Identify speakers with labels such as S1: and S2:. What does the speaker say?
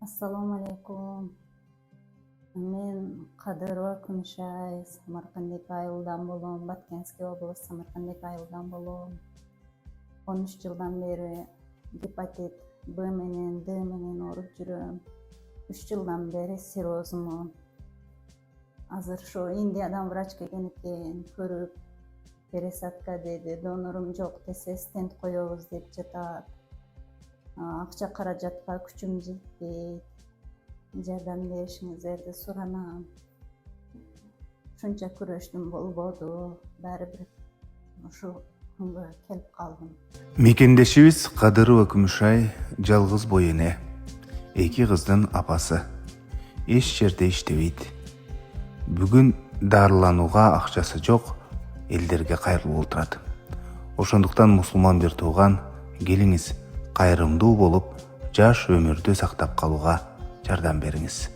S1: Assalomu alaykum. Men Qadırova Күмүшай, Samarqandlik айылдан болом, Баткенский область, Samarqandlik айылдан болом. 13 жылдан бeri гепатит Б менен Д менен ооруп жүрөм. 3 жылдан бeri сирозмун. Азыр ошо Индиядан врач келген экен, көрүп пересадка деди, донорум жок десе стенд коебуз деп жатат. Акча каражатка күчүм жетпейт. Жардам беришиңиздерди суранам. Ушунча күрөштүм, болбоду. Баары бир ушу күнгө келип калдым.
S2: Мекендешибиз Кадырова Күмүшай жалгыз бой эне. 2 кыздын апасы. Эч жерде иштебейт. Бүгүн дарыланууга акчасы жок, элдерге кайрылып отурат. Ошондуктан мусулман бир тууган, келиңиз кайрымдуу болуп, жаш өмүрдү сактап калууга жардам бериңиз.